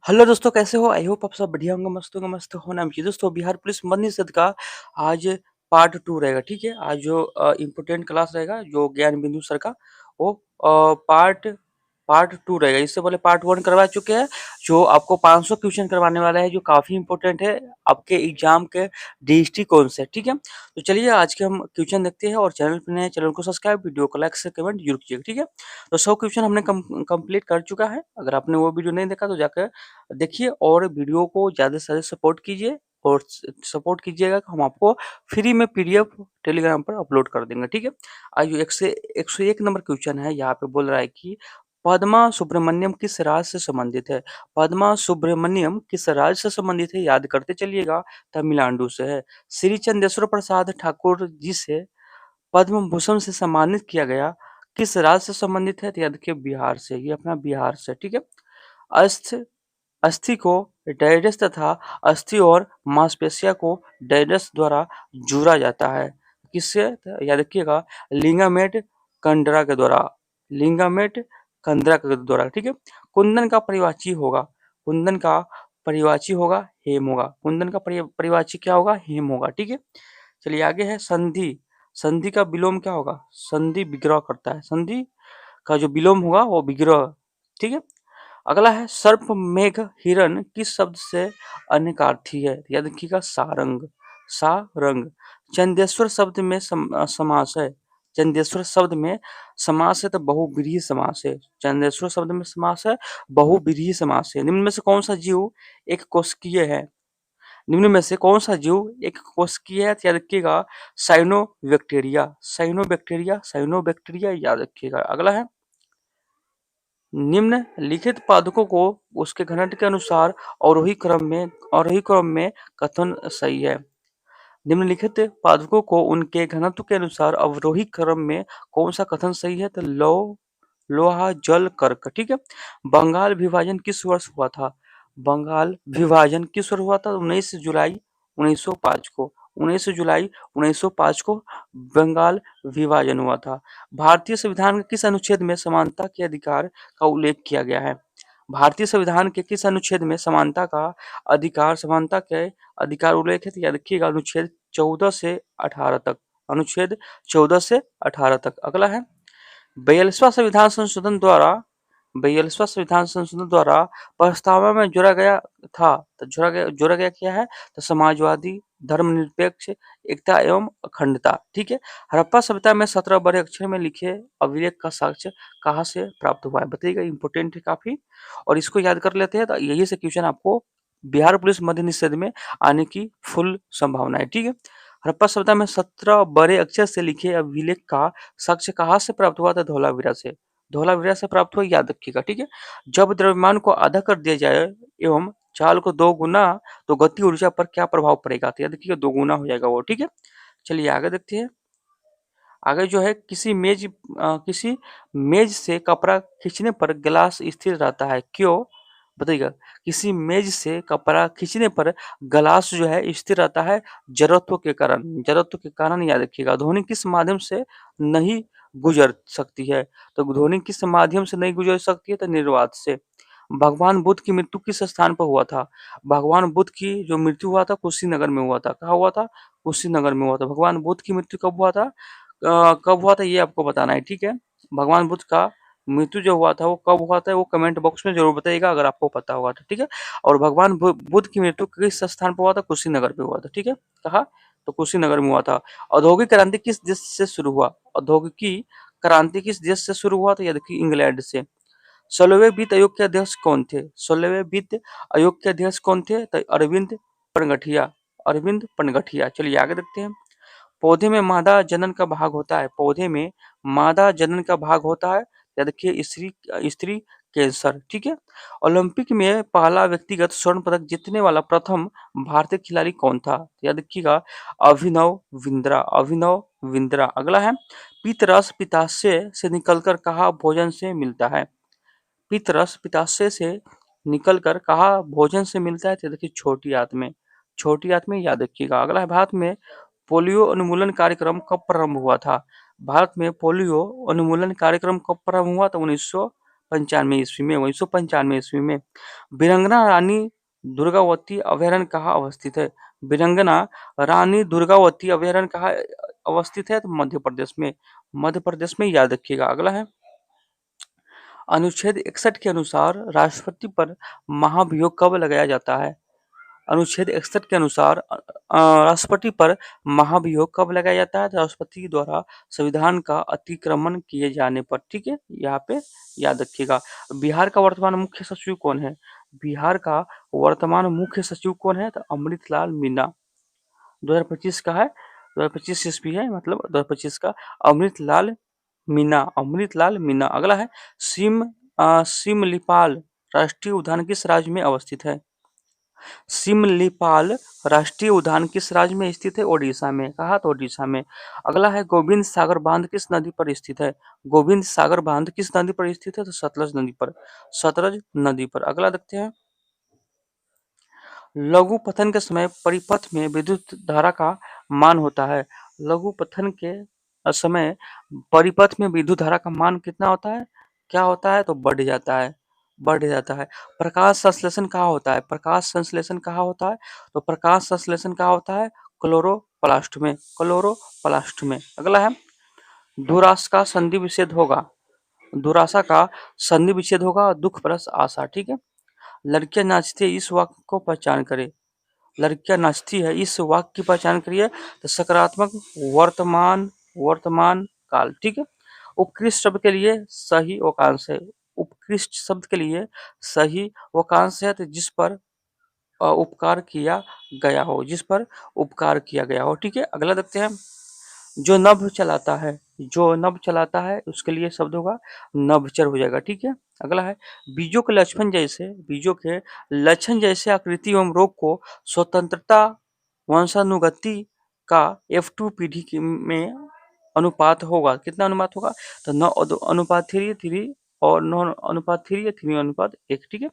Hello दोस्तों, कैसे हो? आई होप आप सब बढ़िया होंगे, मस्त होना चाहिए। दोस्तों, बिहार पुलिस मद्य निषेध का आज पार्ट 2 रहेगा, ठीक है? आज जो इम्पोर्टेंट क्लास रहेगा, जो ज्ञान बिंदु सर का, वो पार्ट पार्ट 2 रहेगा। इससे पहले पार्ट 1 करवा चुके हैं, जो आपको 500 क्वेश्चन करवाने वाला है, जो काफ़ी इम्पोर्टेंट है आपके एग्जाम के दृष्टिकोण से, ठीक है? तो चलिए आज के हम क्वेश्चन देखते हैं, और चैनल पे नए हैं, चैनल को सब्सक्राइब, वीडियो को लाइक, शेयर, कमेंट जरूर कीजिएगा, ठीक है? तो 100 क्वेश्चन हमने कंप्लीट कर चुका है। अगर आपने वो वीडियो नहीं देखा तो जाकर देखिए, और वीडियो को ज़्यादा से ज़्यादा सपोर्ट कीजिए, और सपोर्ट कीजिएगा कि हम आपको फ्री में पीडीएफ टेलीग्राम पर अपलोड कर देंगे, ठीक है? आज जो 101 नंबर क्वेश्चन है, यहाँ पे बोल रहा है कि पद्मा सुब्रमण्यम किस राज्य से संबंधित है? पद्मा सुब्रमण्यम किस राज्य से संबंधित है? याद करते चलिएगा, तमिलनाडु से है। श्री चंदेश्वर प्रसाद ठाकुर जी से पद्म भूषण से सम्मानित किया गया, किस राज्य से संबंधित है? तो याद रखिए, बिहार से। ये अपना बिहार से, ठीक है? अस्थ अस्थि को डायडस तथा अस्थि और मांसपेशिया को डायडस द्वारा जोड़ा जाता है। किससे? तो याद रखिएगा, लिगामेंट कंडरा के द्वारा। लिगामेंट कंडरा के द्वारा, ठीक है? कुंदन का परिवाची होगा। कुंदन का परिवाची होगा हेम होगा। कुंदन का परिवाची क्या होगा? हेम होगा, ठीक है? चलिए आगे है संधि। संधि का विलोम क्या होगा? संधि विग्रह करता है। संधि का जो विलोम होगा वो विग्रह, ठीक है? अगला है सर्प मेघ हिरण किस शब्द से अनेकार्थी है? याद रखिएगा, सारंग। सारंग। चंदेश्वर शब्द में समास है। चंदेश्वर शब्द में समास है तो बहुव्रीहि समास है। चंदेश्वर शब्द में समास है, बहुव्रीहि समास है। निम्न में से कौन सा जीव एक कोशिकीय है? निम्न में से कौन सा जीव एक कोशिकीय है? तो याद रखिएगा, साइनोबैक्टीरिया। साइनोबैक्टीरिया, साइनोबैक्टीरिया, याद रखिएगा। अगला है निम्नलिखित पादकों को उसके घनत्व के अनुसार अवरोही क्रम में कथन सही है। निम्नलिखित पादकों को उनके घनत्व के अनुसार अवरोही क्रम में कौन सा कथन सही है? तो लोहा जल कर्क, ठीक है? बंगाल विभाजन किस वर्ष हुआ था? बंगाल विभाजन किस वर्ष हुआ था? 19 जुलाई 1905 को। 19 जुलाई 1905 को बंगाल विभाजन हुआ था। भारतीय संविधान के किस अनुच्छेद में समानता के अधिकार का उल्लेख किया गया है? भारतीय संविधान के किस अनुच्छेद में समानता के अधिकार उल्लेख है? तो याद रखिएगा, अनुच्छेद 14 से 18 तक। अनुच्छेद 14 से 18 तक। अगला है 42वां संविधान संशोधन द्वारा 42वां संविधान संशोधन द्वारा प्रस्तावना में जोड़ा गया था। तो जोड़ा गया क्या है? तो समाजवादी, धर्मनिरपेक्ष, एकता एवं अखंडता, ठीक है? हड़प्पा सभ्यता में 17 बड़े अक्षर में लिखे अभिलेख का साक्ष्य कहाँ से प्राप्त हुआ है? बताइएगा, इंपॉर्टेंट है काफी, और इसको याद कर लेते हैं तो यही से क्वेश्चन आपको बिहार पुलिस मध्य निषेध में आने की फुल संभावना है, ठीक है? हड़प्पा सभ्यता में 17 बड़े अक्षर से लिखे अभिलेख का साक्ष्य कहाँ से प्राप्त हुआ था? धौलावीरा से। धौलावीरा से प्राप्त हुआ, याद रखिएगा, ठीक है? जब द्रव्यमान को आधा कर दिया जाए एवं चाल को 2 गुना, तो गति ऊर्जा पर क्या प्रभाव पड़ेगा? तो याद रखिएगा, 2 गुना हो जाएगा वो, ठीक है? चलिए आगे देखते हैं। आगे जो है, किसी मेज से कपड़ा खींचने पर गिलास स्थिर रहता है, क्यों? बताइएगा। किसी मेज से कपड़ा खींचने पर गिलास जो है स्थिर रहता है, जड़त्व के कारण। जड़त्व के कारण, याद रखिएगा। ध्वनि किस माध्यम से नहीं गुजर सकती है? तो ध्वनि किस माध्यम से नहीं गुजर सकती है? तो निर्वात से। भगवान बुद्ध की मृत्यु किस स्थान पर हुआ था? भगवान बुद्ध की जो मृत्यु हुआ था, कुशीनगर में हुआ था। कहाँ हुआ था? कुशीनगर में हुआ था। भगवान बुद्ध की मृत्यु कब हुआ था? कब हुआ था ये आपको बताना है, ठीक है? भगवान बुद्ध का मृत्यु जो हुआ था वो कब हुआ था, वो कमेंट बॉक्स में जरूर बताइएगा अगर आपको पता होगा तो, ठीक है? और भगवान बुद्ध की मृत्यु किस स्थान पर हुआ था? कुशीनगर पे हुआ था, ठीक है? कहा? तो कुशीनगर में हुआ था। औद्योगिक क्रांति किस देश से शुरू हुआ? औद्योगिकी क्रांति किस देश से शुरू हुआ? तो याद रखिए, इंग्लैंड से। 16वें वित्त आयोग के अध्यक्ष कौन थे? 16वें वित्त आयोग के अध्यक्ष कौन थे? तो अरविंद पनगठिया। अरविंद पनगठिया। चलिए आगे देखते हैं। पौधे में मादा जनन का भाग होता है। पौधे में मादा जनन का भाग होता है, याद रखिए, स्त्री स्त्री कैंसर, ठीक है? ओलंपिक में पहला व्यक्तिगत स्वर्ण पदक जीतने वाला प्रथम भारतीय खिलाड़ी कौन था? याद रखिएगा, अभिनव बिंद्रा। अभिनव बिंद्रा। अगला है पित्तरस पित्ताशय से निकलकर कहाँ भोजन से मिलता है? पित्तरस पित्ताशय से निकलकर कहाँ भोजन से मिलता है? तो देखिए, छोटी आंत में। छोटी आंत में, याद रखिएगा। अगला है भारत में पोलियो उन्मूलन कार्यक्रम कब प्रारंभ हुआ था? भारत में पोलियो उन्मूलन कार्यक्रम कब प्रारंभ हुआ? तो 1950 1995 ईस्वी में वीरांगना रानी दुर्गावती अभयारण्य कहाँ अवस्थित है? वीरांगना रानी दुर्गावती अभयारण्य कहाँ अवस्थित है? तो मध्य प्रदेश में, मध्य प्रदेश में, याद रखिएगा। अगला है अनुच्छेद 61 के अनुसार राष्ट्रपति पर महाभियोग कब लगाया जाता है? अनुच्छेद 61 के अनुसार राष्ट्रपति पर महाभियोग कब लगाया जाता है? तो राष्ट्रपति द्वारा संविधान का अतिक्रमण किए जाने पर। ठीक है, यहाँ पे याद रखिएगा। बिहार का वर्तमान मुख्य सचिव कौन है? बिहार का वर्तमान मुख्य सचिव कौन है? तो अमृतलाल मीना। 2025 का है, 2025 ईस्वी है, मतलब 2025 का अमृतलाल मीना, अमृतलाल मीना। अगला है सिमलीपाल राष्ट्रीय उद्यान किस राज्य में अवस्थित है? सिमलीपाल राष्ट्रीय उद्यान किस राज्य में स्थित है? ओडिशा में। कहा? तो ओडिशा में। अगला है गोविंद सागर बांध किस नदी पर स्थित है? गोविंद सागर बांध किस नदी पर स्थित है? तो सतलज नदी पर, सतलज नदी पर। अगला देखते हैं लघु पतन के समय परिपथ में विद्युत धारा का मान होता है। लघु पतन के समय परिपथ में विद्युत धारा का मान कितना होता है? क्या होता है? तो बढ़ जाता है, बढ़ जाता है। प्रकाश संश्लेषण कहाँ होता है? प्रकाश संश्लेषण कहाँ होता है? तो प्रकाश संश्लेषण कहाँ होता है? क्लोरोप्लास्ट में, क्लोरोप्लास्ट में। अगला है दुरास का संधि विच्छेद होगा, दुराशा का संधि विच्छेद होगा दुख प्लस आशा। ठीक है, लड़कियां नाचती है इस वाक्य को पहचान करें। लड़कियां नाचती है इस वाक्य की पहचान करिए। तो सकारात्मक वर्तमान, वर्तमान काल। ठीक है, उत्कृष्ट शब्द के लिए सही वाक्यांश है, उत्कृष्ट शब्द के लिए सही वाक्यांश है तो जिस पर उपकार किया गया हो, जिस पर उपकार किया गया हो। ठीक है, अगला देखते हैं जो नभ चलाता है, जो नभ चलाता है उसके लिए शब्द होगा नभचर हो जाएगा। ठीक है, अगला है बीजों के लक्षण जैसे, बीजों के लक्षण जैसे आकृति एवं रोग को स्वतंत्रता वंशानुगति का F2 पीढ़ी में अनुपात होगा। कितना अनुपात होगा? तो 9:3 और 9:3 या 3:1। ठीक है,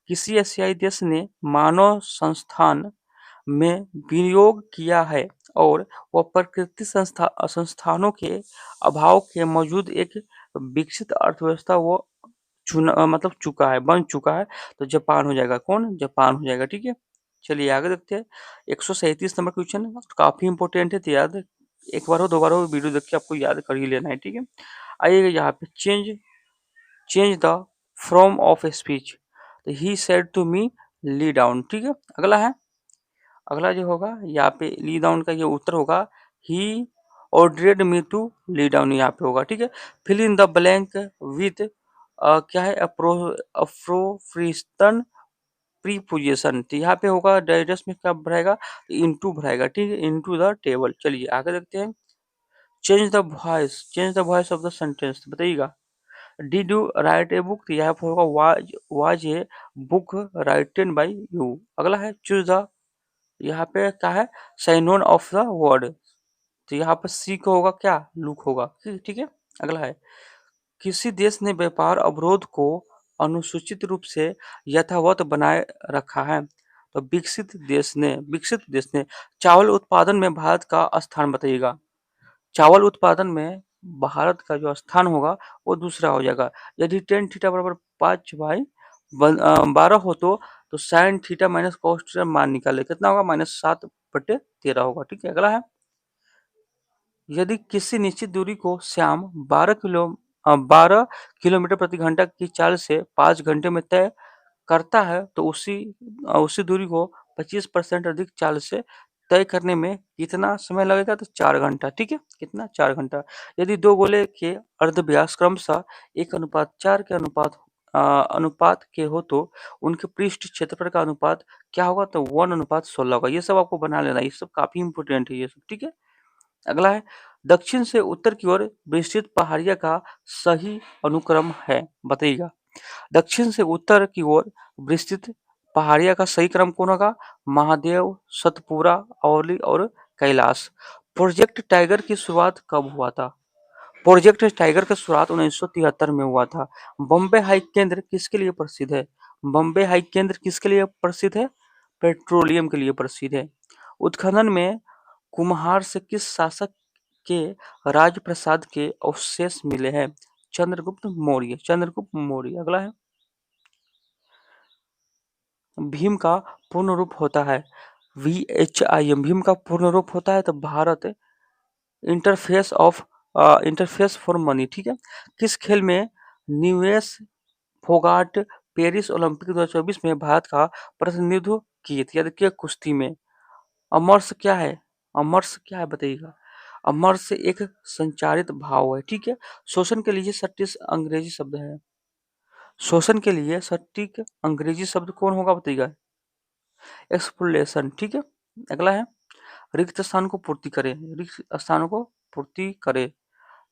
किसी एशियाई देश ने मानव संस्थान में विनियोग किया है और वह प्रकृति संस्थानों के अभाव के मौजूद एक विकसित अर्थव्यवस्था वो मतलब चुका है, बन चुका है। तो जापान हो जाएगा। कौन? जापान हो जाएगा। ठीक है, चलिए आगे देखते हैं 137 नंबर क्वेश्चन काफी इंपॉर्टेंट है, तो याद एक बार हो दो बार हो वीडियो देख के आपको याद कर ही लेना है। ठीक है, आइएगा यहाँ पे change, change the form of speech. तो he said to me lie down. ठीक है, अगला है, अगला जो होगा यहाँ पे ली डाउन का ये उत्तर होगा ही ordered me to lie down, यहाँ पे होगा। ठीक है, fill in the blank with क्या है अप्रोफ्रिस्टन प्रीपोजिशन। तो यहाँ पे होगा डायरेक्ट में क्या भरेगा? इनटू भरेगा। ठीक है, इनटू द टेबल। चलिए आगे देखते हैं change the voice, change the voice of the sentence बताइएगा। Did you write a book? तो यहाँ पे होगा was a book written by you. अगला है चूज द, यहाँ पे क्या है साइनोन ऑफ द वर्ड। तो यहाँ पर सी को होगा क्या? लुक होगा। ठीक है, अगला है किसी देश ने व्यापार अवरोध को अनुसूचित रूप से यथावत बनाए रखा है। तो विकसित देश ने चावल उत्पादन में भारत का स्थान बताइएगा। चावल उत्पादन में भारत का जो स्थान होगा वो दूसरा हो जाएगा। यदि टेन थीटा बराबर 5/12 हो तो sine theta minus cos theta मान निकाले, कितना होगा? -7/13 होगा। ठीक है, अगला है यदि किसी निश्चित दूरी को श्याम 12 किलोमीटर प्रति घंटा की चाल से 5 घंटे में तय करता है तो उसी दूरी को 25% अधिक चाल से तय करने में कितना समय लगेगा? तो 4 घंटा। ठीक है, कितना? 4 घंटा। यदि दो गोले के अर्धव्यास क्रमशः 1:4 के अनुपात के हो तो उनके पृष्ठ क्षेत्रफल का अनुपात क्या होगा? तो 1:16 होगा। ये सब आपको बना लेना, ये सब काफी इंपोर्टेंट है ये सब। ठीक है, अगला है दक्षिण से उत्तर की ओर विस्तृत पहाड़िया का सही अनुक्रम है बताइएगा। दक्षिण से उत्तर की ओर विस्तृत पहाड़िया का सही क्रम कौन होगा? महादेव, सतपुरा, औली और कैलाश। प्रोजेक्ट टाइगर की शुरुआत कब हुआ था? प्रोजेक्ट टाइगर का शुरुआत 1973 में हुआ था। बॉम्बे हाई केंद्र किसके लिए प्रसिद्ध है? बॉम्बे हाई केंद्र किसके लिए प्रसिद्ध है? पेट्रोलियम के लिए प्रसिद्ध है। उत्खनन में कुम्हार से किस शासक के राजप्रसाद के अवशेष मिले हैं? चंद्रगुप्त मौर्य, चंद्रगुप्त मौर्य। अगला है, भीम का पूर्ण रूप होता है VHIM, भीम का पूर्ण रूप होता है तो Bharat interface of interface for money, ठीक है। किस खेल में निवेश फोगाट पेरिस ओलंपिक 2024 में भारत का प्रतिनिधित्व किए थे? याद रखिए, कुश्ती में। अमरस क्या है? अमरस क्या है बताइएगा? अमरस एक संचारित भाव है, ठीक है। शोषण के लिए सटीक अंग्रेजी शब्द है, शोषण के लिए सटीक अंग्रेजी शब्द कौन होगा बताइएगा? एक्सप्लोरेशन, ठीक है। अगला है, रिक्त स्थान को पूर्ति करे, रिक्त स्थानों को पूर्ति करे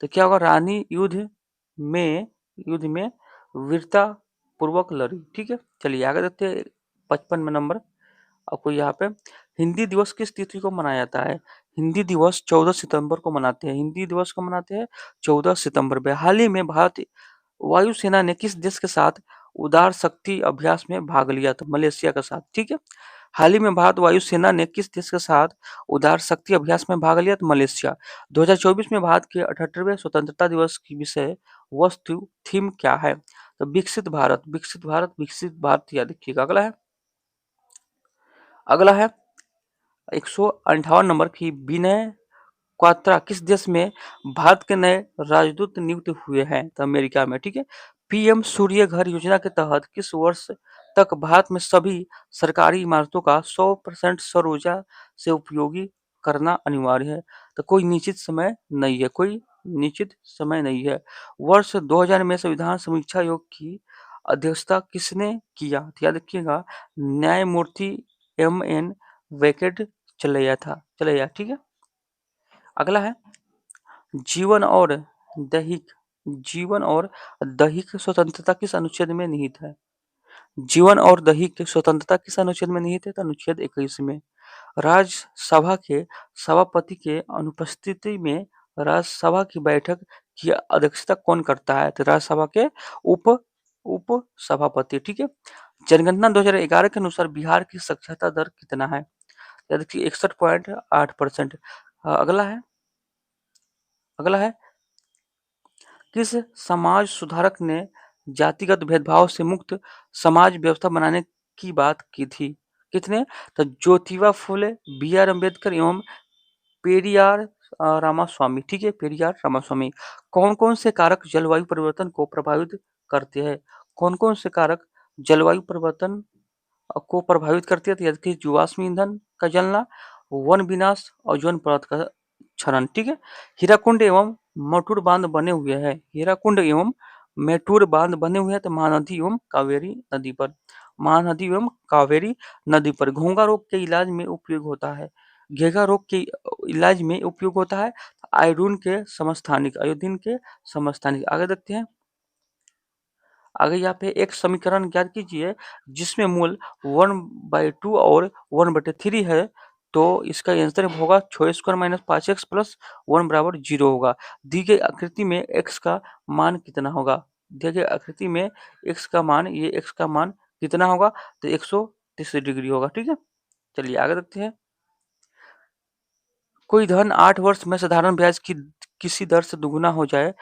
तो क्या होगा? रानी युद्ध में वीरता पूर्वक लड़ी, ठीक है। चलिए आगे देखते हैं 55 में नंबर आपको यहाँ पे। हिंदी दिवस किस तिथि को मनाया जाता है? हिंदी दिवस 14 सितंबर को मनाते हैं, हिंदी दिवस को मनाते हैं 14 सितंबर पे। हाल ही में भारत वायुसेना ने किस देश के साथ उदार शक्ति अभ्यास में भाग लिया? तो मलेशिया के साथ, ठीक है। हाल ही में भारत वायुसेना ने किस देश के साथ उदार शक्ति अभ्यास में भाग लिया? तो मलेशिया। 2024 में भारत के 78वें स्वतंत्रता दिवस की विषय वस्तु थीम क्या है? तो विकसित भारत, विकसित भारत, विकसित भारत याद रखिएगा। अगला है 158 नंबर की, विनय क्वात्रा किस देश में भारत के नए राजदूत नियुक्त हुए हैं? तो अमेरिका में, ठीक है। पीएम सूर्य घर योजना के तहत किस वर्ष तक भारत में सभी सरकारी इमारतों का 100% सौर ऊर्जा से उपयोगी करना अनिवार्य है? तो कोई निश्चित समय नहीं है, कोई निश्चित समय नहीं है। वर्ष 2000 में संविधान समीक्षा आयोग की अध्यक्षता किसने किया? तो याद रखिएगा, न्यायमूर्ति MN वेंकट चलैया, ठीक है। अगला है, जीवन और दैहिक जीवन और दैहिक स्वतंत्रता किस अनुच्छेद में निहित है? जीवन और दैहिक स्वतंत्रता किस अनुच्छेद में निहित है? तो अनुच्छेद 21 में। राज्यसभा के सभापति के अनुपस्थिति में राज्यसभा की बैठक की अध्यक्षता कौन करता है? तो राज्यसभा के उप उप सभापति, ठीक है। जनगणना 2011 के अनुसार बिहार की साक्षरता दर कितना है? याद रखिए 61.8%। अगला है, किस समाज सुधारक ने जातिगत भेदभाव से मुक्त समाज व्यवस्था बनाने की बात की थी? कितने? तो ज्योतिबा फुले, BR अम्बेडकर एवं पेरियार रामास्वामी, ठीक है, पेरियार रामास्वामी। कौन कौन से कारक जलवायु परिवर्तन को प्रभावित करते हैं? कौन कौन से कारक जलवायु परिवर्तन को प्रभावित करती है? तो याद रखिए, जीवाश्म ईंधन का जलना, वन विनाश, ओजोन परत का क्षरण, ठीक है। हीराकुंड एवं मटूर बांध बने हुए हैं, हीराकुंड एवं मेटूर बांध बने हुए हैं तो महानदी एवं कावेरी नदी पर, महानदी एवं कावेरी नदी पर। घोंघा रोग के इलाज में उपयोग होता है, घेघा रोग के इलाज में उपयोग होता है आयोडीन के समस्थानिक। आगे देखते हैं, आगे यहाँ पे एक समीकरण ज्ञात कीजिए जिसमें मूल 1/2 और 1/3 है, तो इसका आंसर होगा 6² - 5x + 1 = 0 होगा। दी गई आकृति में x का मान कितना होगा? दिए गए आकृति में x का मान, ये x का मान कितना होगा? तो 130 डिग्री होगा, ठीक है। चलिए आगे देखते हैं, कोई धन 8 वर्ष में साधारण ब्याज की किसी दर से दुगुना हो जाए,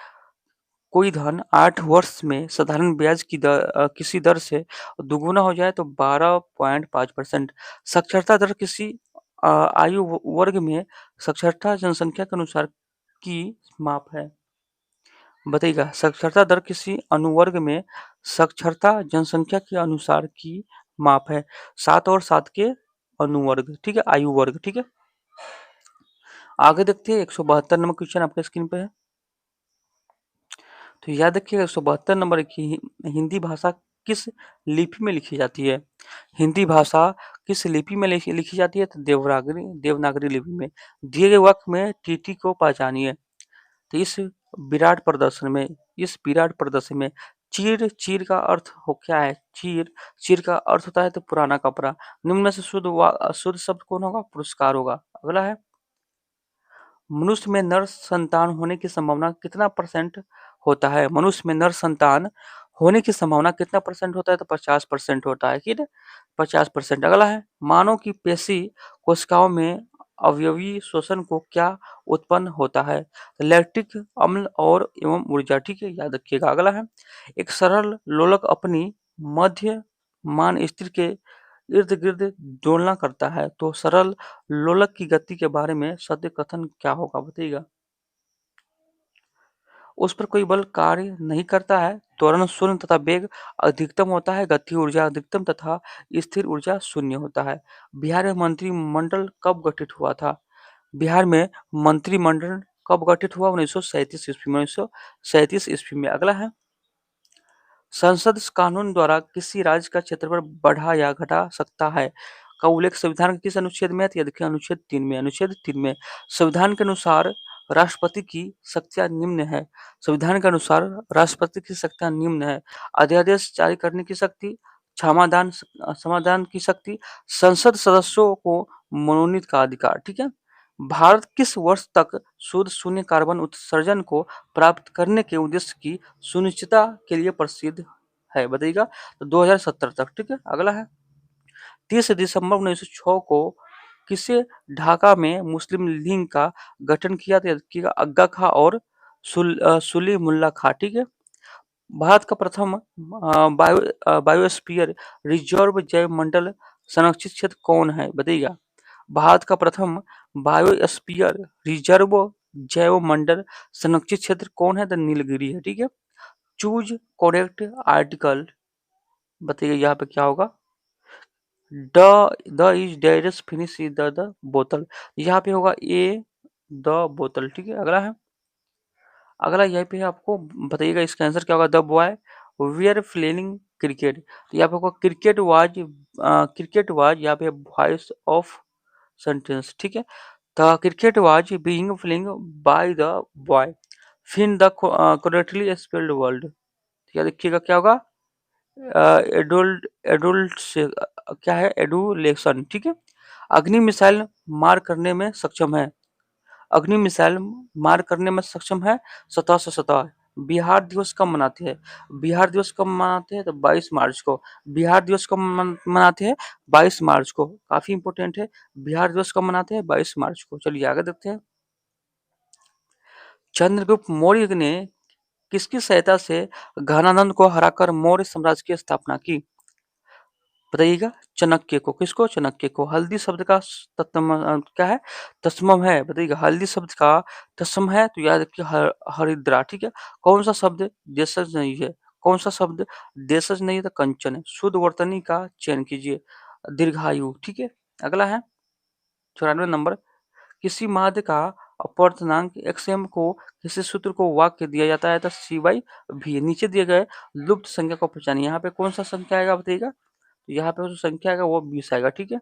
कोई धन 8 वर्ष में साधारण ब्याज की किसी दर से दुगुना हो जाए तो 12.5%। साक्षरता दर किसी आयु वर्ग में साक्षरता जनसंख्या के अनुसार की माप है? बताइएगा, साक्षरता दर किसी अनुवर्ग में साक्षरता जनसंख्या के अनुसार की माप है। 7 और 7 के अनुवर्ग, ठीक है, आयु वर्ग, ठीक है। आगे देखते हैं 172 नंबर क्वेश्चन आपके स्क्रीन पे है। तो याद रखिएगा 172 नंबर की, हिंदी भाषा किस लिपि में लिखी जाती है? हिंदी भाषा किस लिपि में लिखी जाती है? तो देवनागरी लिपि में। दिए गए वाक्य में टीटी को पहचानिए। तो इस विराट प्रदर्शन में चीर का अर्थ क्या है? चीर का अर्थ होता है तो पुराना कपड़ा। निम्न में से शुद्ध शब्द कौन होगा? पुरस्कार होगा। अगला है, मनुष्य में नर संतान होने की संभावना कितना % होता है? मनुष्य में नर संतान होने की संभावना कितना % होता है? तो 50% होता है, ठीक है, 50%। अगला है, मानव की पेशी कोशिकाओं में अवयवी श्वसन को क्या उत्पन्न होता है? लैक्टिक अम्ल और एवं ऊर्जा। ठीक है, याद रखिएगा। अगला है, एक सरल लोलक अपनी मध्यमान स्थिर के इर्द गिर्द दोलना करता है, तो सरल लोलक की गति के बारे में सत्य कथन क्या होगा, बताइएगा। उस पर कोई बल कार्य नहीं करता है, त्वरण शून्य तथा वेग अधिकतम होता है, गति ऊर्जा अधिकतम तथा स्थिर ऊर्जा शून्य होता है। बिहार में मंत्रिमंडल कब गठित हुआ था? बिहार में मंत्रिमंडल कब गठित हुआ? 1937 ईस्वी में। 1937 ईस्वी में। अगला है, संसद कानून द्वारा किसी राज्य का क्षेत्रफल बढ़ा या घटा सकता है का उल्लेख संविधान के किस अनुच्छेद में है? तो देखिए, अनुच्छेद 3 में। अनुच्छेद 3 में संविधान के अनुसार राष्ट्रपति की शक्तियां निम्न है। संविधान के अनुसार राष्ट्रपति की शक्तियां निम्न है: अध्यादेश जारी करने की शक्ति, क्षमादान समाधान की शक्ति, संसद सदस्यों को मनोनीत का अधिकार। ठीक है। भारत किस वर्ष तक शुद्ध शून्य कार्बन उत्सर्जन को प्राप्त करने के उद्देश्य की सुनिश्चितता के लिए प्रसिद्ध है, बताइएगा? तो 2070 तक। ठीक है। अगला है, 30 दिसंबर 1906 को किसे ढाका में मुस्लिम लीग का गठन किया था? अग्गा खां और सुली मुल्ला खां। ठीक है। भारत का प्रथम बायोस्फीयर रिजर्व जैव मंडल संरक्षित क्षेत्र कौन है, बताइएगा? भारत का प्रथम बायोस्फीयर रिजर्व जैव मंडल संरक्षित क्षेत्र कौन है? द नीलगिरी है। ठीक है। चूज करेक्ट आर्टिकल, बताइए यहाँ पे क्या होगा? The is there's finish is the बोतल, यहाँ पे होगा ए द बोतल। ठीक है। अगला है, अगला यहाँ पे आपको बताइएगा इसका आंसर क्या होगा? The boy were playing cricket, तो यहाँ पे होगा क्रिकेट वाज यहाँ पे वॉइस ऑफ सेंटेंस। ठीक है। The cricket was being playing by the boy find the correctly spelled word, क्या देखिएगा क्या होगा? एडुल्ट एडुल्ट से क्या है? एडुलेशन। ठीक है। अग्नि मिसाइल मार करने में सक्षम है, अग्नि मिसाइल मार करने में सक्षम है सतह से सतह। बिहार दिवस कब मनाते हैं? बिहार दिवस कब मनाते हैं? तो 22 मार्च को। बिहार दिवस कब मनाते हैं? 22 मार्च को। काफी इंपोर्टेंट है। बिहार दिवस कब मनाते हैं? 22 मार्च को। चलिए आगे देखते हैं। चंद्रगुप्त मौर्य ने किसकी सहायता से घनानंद को हराकर मौर्य साम्राज्य की स्थापना की, बताइएगा? चाणक्य को। किसको? चाणक्य को। हल्दी शब्द का क्या है? तत्सम है, बताइएगा? हल्दी शब्द का तत्सम है, तो याद रखिए हरिद्रा। ठीक है। कौन सा शब्द देशज नहीं है? कौन सा शब्द देशज नहीं है? तो कंचन है। शुद्ध वर्तनी का चयन कीजिए। दीर्घायु। ठीक है। अगला है 94 नंबर, किसी माध्य का अपवर्तनांक xm को किसी सूत्र को वाक्य दिया जाता है तो c/v। नीचे दिए गए लुप्त संख्या को पहचानिए। यहाँ पे कौन सा संख्या आएगा, बताइएगा? तो यहाँ पे जो संख्या आएगा वो 20 आएगा। ठीक है।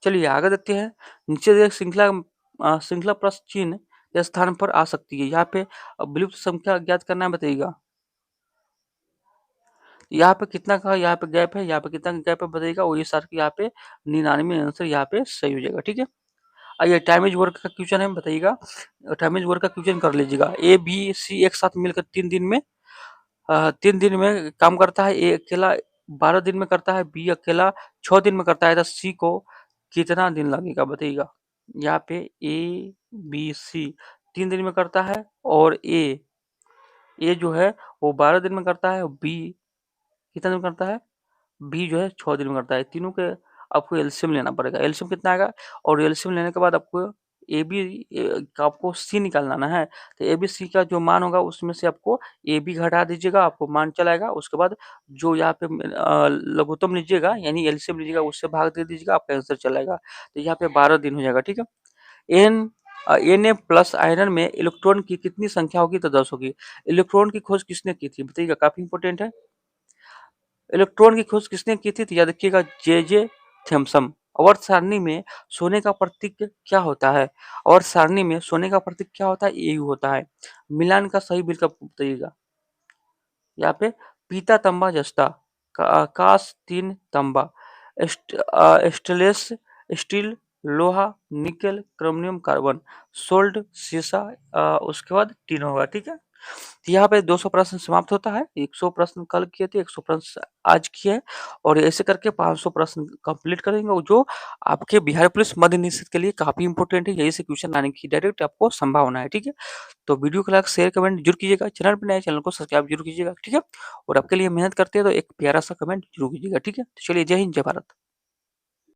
चलिए आगे देखते हैं। नीचे दिए श्रृंखला प्रश्न चिन्ह के स्थान पर आ सकती है। यहाँ पे विलुप्त संख्या ज्ञात करना है, बताइएगा? यहाँ पे कितना का यहाँ पे गैप है, यहाँ पे कितना गैप है, बताइएगा? वही सर यहाँ पे 99 आंसर यहाँ पे सही हो जाएगा। ठीक है। आइए टाइम इज वर्क का क्वेश्चन है, बताइएगा? टाइम इज वर्क का क्वेश्चन कर लीजिएगा। ए बी सी एक साथ मिलकर 3 दिन में काम करता है। ए अकेला 12 दिन में करता है, बी अकेला 6 दिन में करता है, तो सी को कितना दिन लगेगा, बताइएगा? यहाँ पे ए बी सी 3 दिन में करता है, और ए जो है वो 12 दिन में करता है, बी कितना दिन में करता है? बी जो है 6 दिन में करता है। तीनों के आपको एलसीएम लेना पड़ेगा। एलसीएम कितना आएगा? और एलसीएम लेने के बाद आपको ए बी का आपको सी निकालना है। तो ए बी सी का जो मान होगा उसमें से आपको ए बी घटा दीजिएगा, आपको मान चला आएगा। उसके बाद जो यहाँ पे लघुत्तम लीजिएगा यानी एलसीएम लीजिएगा, उससे भाग दे दीजिएगा, आपका आंसर चला आएगा। तो यहाँ पे 12 दिन हो जाएगा। ठीक है। एन ए प्लस आयरन में इलेक्ट्रॉन की कितनी संख्या होगी? तो 10 होगी। इलेक्ट्रॉन की खोज किसने की थी, बताइएगा? काफी इंपोर्टेंट है। इलेक्ट्रॉन की खोज किसने की थी? तो याद रखिएगा जे थॉमसन। आवर्त सारणी में सोने का प्रतीक क्या होता है? आवर्त सारणी में सोने का प्रतीक क्या होता है? एयू होता है। मिलान का सही विकल्प बताइएगा? यहाँ पे पीता तांबा जस्ता, कांस्य तीन तांबा, स्टेनलेस स्टील लोहा निकेल क्रोमियम कार्बन, सोल्ट शीशा, उसके बाद टीन होगा। ठीक है। तो यहाँ पे 200 प्रश्न समाप्त होता है। 100 प्रश्न कल किए थे, 100 प्रश्न आज किए हैं और ऐसे करके 500 प्रश्न कंप्लीट करेंगे और जो आपके बिहार पुलिस मध्य निषेध के लिए काफी इंपॉर्टेंट है। यही से क्वेश्चन आने की डायरेक्ट आपको संभावना है। ठीक है, तो वीडियो को लाइक शेयर कमेंट जरूर कीजिएगा। चैनल पर नए चैनल को सब्सक्राइब जरूर कीजिएगा। ठीक है, और आपके लिए मेहनत करते हैं तो एक प्यारा सा कमेंट जरूर कीजिएगा। ठीक है, तो चलिए जय हिंद जय भारत।